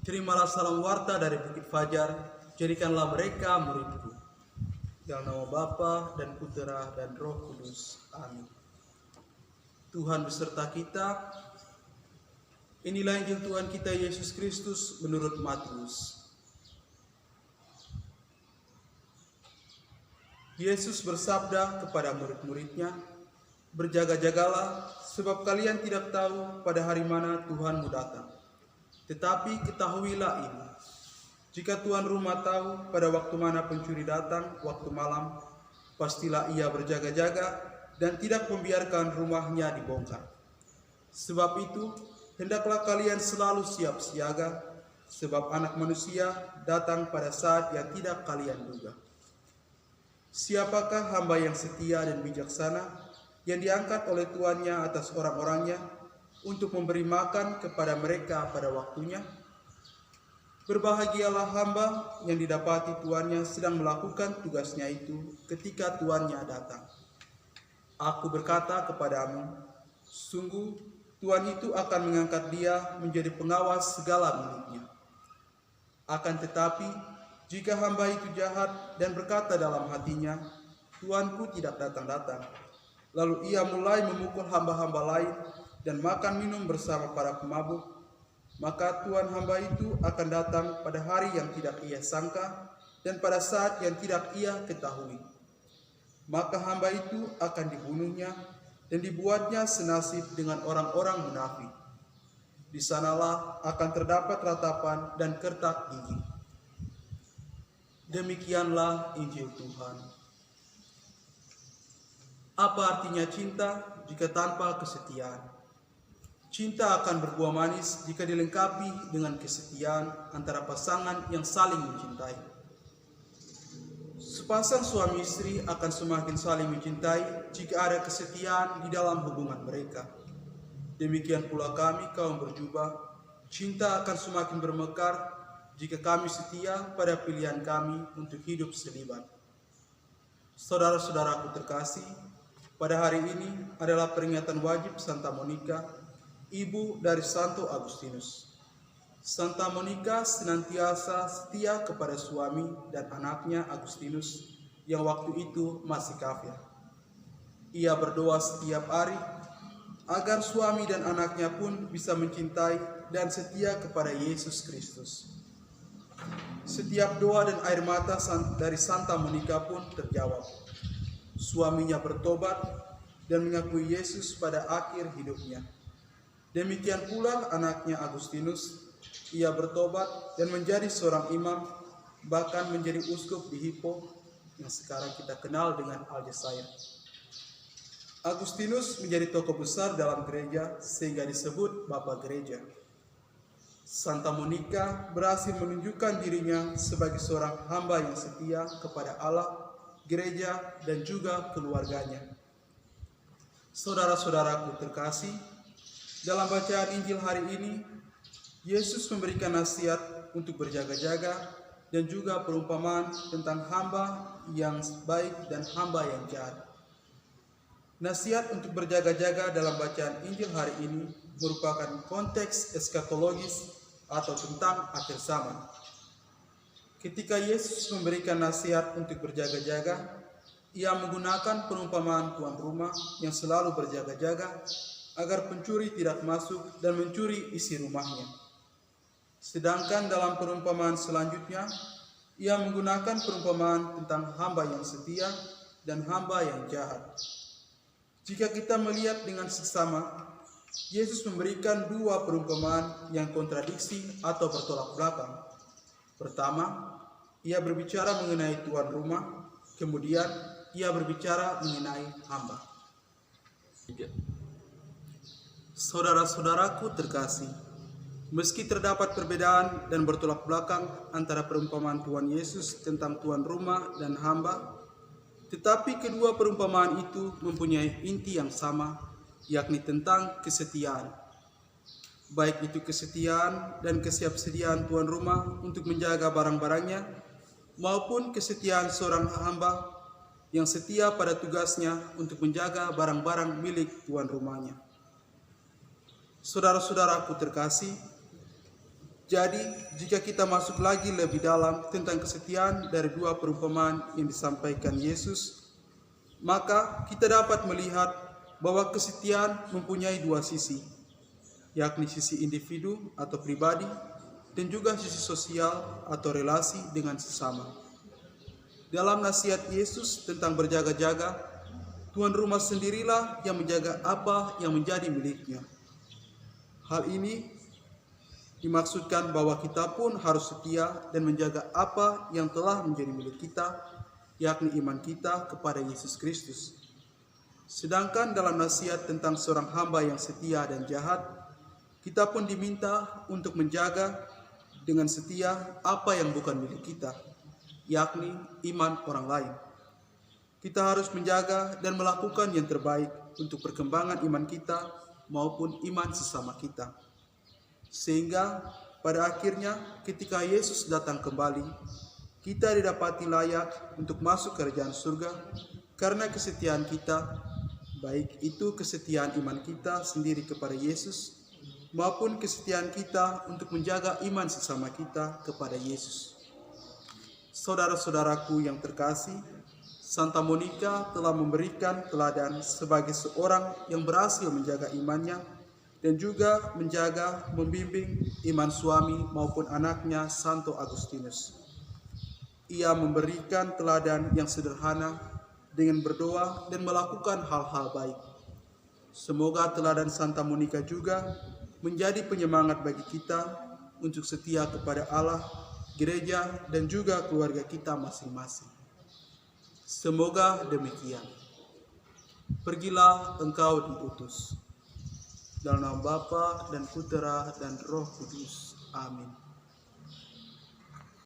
Terimalah salam warta dari Bukit Fajar, jadikanlah mereka muridku. Dalam nama Bapa dan Putera dan Roh Kudus. Amin. Tuhan beserta kita. Inilah Injil Tuhan kita Yesus Kristus menurut Matius. Yesus bersabda kepada murid-muridnya, "Berjaga-jagalah, sebab kalian tidak tahu pada hari mana Tuhanmu datang. Tetapi ketahuilah ini, jika tuan rumah tahu pada waktu mana pencuri datang, waktu malam, pastilah ia berjaga-jaga dan tidak membiarkan rumahnya dibongkar. Sebab itu, hendaklah kalian selalu siap siaga, sebab Anak Manusia datang pada saat yang tidak kalian duga. Siapakah hamba yang setia dan bijaksana, yang diangkat oleh tuannya atas orang-orangnya, untuk memberi makan kepada mereka pada waktunya? Berbahagialah hamba yang didapati tuannya sedang melakukan tugasnya itu ketika tuannya datang. Aku berkata kepadamu, sungguh tuan itu akan mengangkat dia menjadi pengawas segala miliknya. Akan tetapi, jika hamba itu jahat dan berkata dalam hatinya, tuanku tidak datang-datang, lalu ia mulai memukul hamba-hamba lain dan makan minum bersama para pemabuk, maka tuan hamba itu akan datang pada hari yang tidak ia sangka dan pada saat yang tidak ia ketahui. Maka hamba itu akan dibunuhnya dan dibuatnya senasib dengan orang-orang munafik. Di sanalah akan terdapat ratapan dan kertak gigi." Demikianlah Injil Tuhan. Apa artinya cinta jika tanpa kesetiaan? Cinta akan berbuah manis jika dilengkapi dengan kesetiaan antara pasangan yang saling mencintai. Sepasang suami istri akan semakin saling mencintai jika ada kesetiaan di dalam hubungan mereka. Demikian pula kami kaum berjubah, cinta akan semakin bermekar jika kami setia pada pilihan kami untuk hidup selibat. Saudara-saudaraku terkasih, pada hari ini adalah peringatan wajib Santa Monica, ibu dari Santo Agustinus. Santa Monica senantiasa setia kepada suami dan anaknya Agustinus yang waktu itu masih kafir. Ia berdoa setiap hari agar suami dan anaknya pun bisa mencintai dan setia kepada Yesus Kristus. Setiap doa dan air mata dari Santa Monica pun terjawab. Suaminya bertobat dan mengakui Yesus pada akhir hidupnya. Demikian pula anaknya Agustinus, ia bertobat dan menjadi seorang imam, bahkan menjadi uskup di Hippo yang sekarang kita kenal dengan Aljazair. Agustinus menjadi tokoh besar dalam gereja sehingga disebut Bapak Gereja. Santa Monica berhasil menunjukkan dirinya sebagai seorang hamba yang setia kepada Allah, gereja, dan juga keluarganya. Saudara-saudaraku terkasih, dalam bacaan Injil hari ini, Yesus memberikan nasihat untuk berjaga-jaga dan juga perumpamaan tentang hamba yang baik dan hamba yang jahat. Nasihat untuk berjaga-jaga dalam bacaan Injil hari ini merupakan konteks eskatologis atau tentang akhir zaman. Ketika Yesus memberikan nasihat untuk berjaga-jaga, ia menggunakan perumpamaan tuan rumah yang selalu berjaga-jaga agar pencuri tidak masuk dan mencuri isi rumahnya. Sedangkan dalam perumpamaan selanjutnya, ia menggunakan perumpamaan tentang hamba yang setia dan hamba yang jahat. Jika kita melihat dengan seksama, Yesus memberikan dua perumpamaan yang kontradiksi atau bertolak belakang. Pertama, ia berbicara mengenai tuan rumah, kemudian ia berbicara mengenai hamba. Saudara-saudaraku terkasih, meski terdapat perbedaan dan bertolak belakang antara perumpamaan Tuhan Yesus tentang tuan rumah dan hamba, tetapi kedua perumpamaan itu mempunyai inti yang sama, yakni tentang kesetiaan. Baik itu kesetiaan dan kesiapsediaan tuan rumah untuk menjaga barang-barangnya, maupun kesetiaan seorang hamba yang setia pada tugasnya untuk menjaga barang-barang milik tuan rumahnya. Saudara-saudaraku terkasih, Jadi, jika kita masuk lagi lebih dalam tentang kesetiaan dari dua perumpamaan yang disampaikan Yesus, maka kita dapat melihat bahwa kesetiaan mempunyai dua sisi, yakni sisi individu atau pribadi, dan juga sisi sosial atau relasi dengan sesama. Dalam nasihat Yesus tentang berjaga-jaga, tuan rumah sendirilah yang menjaga apa yang menjadi miliknya. Hal ini dimaksudkan bahwa kita pun harus setia dan menjaga apa yang telah menjadi milik kita, yakni iman kita kepada Yesus Kristus. Sedangkan dalam nasihat tentang seorang hamba yang setia dan jahat, kita pun diminta untuk menjaga dengan setia apa yang bukan milik kita, yakni iman orang lain. Kita harus menjaga dan melakukan yang terbaik untuk perkembangan iman kita maupun iman sesama kita. Sehingga pada akhirnya ketika Yesus datang kembali, kita didapati layak untuk masuk kerajaan surga karena kesetiaan kita, baik itu kesetiaan iman kita sendiri kepada Yesus maupun kesetiaan kita untuk menjaga iman sesama kita kepada Yesus. Saudara-saudaraku yang terkasih, Santa Monica telah memberikan teladan sebagai seorang yang berhasil menjaga imannya dan juga menjaga, membimbing iman suami maupun anaknya Santo Agustinus. Ia memberikan teladan yang sederhana dengan berdoa dan melakukan hal-hal baik. Semoga teladan Santa Monica juga menjadi penyemangat bagi kita untuk setia kepada Allah, gereja, dan juga keluarga kita masing-masing. Semoga demikian. Pergilah engkau diutus. Dalam nama Bapa dan Putera dan Roh Kudus. Amin.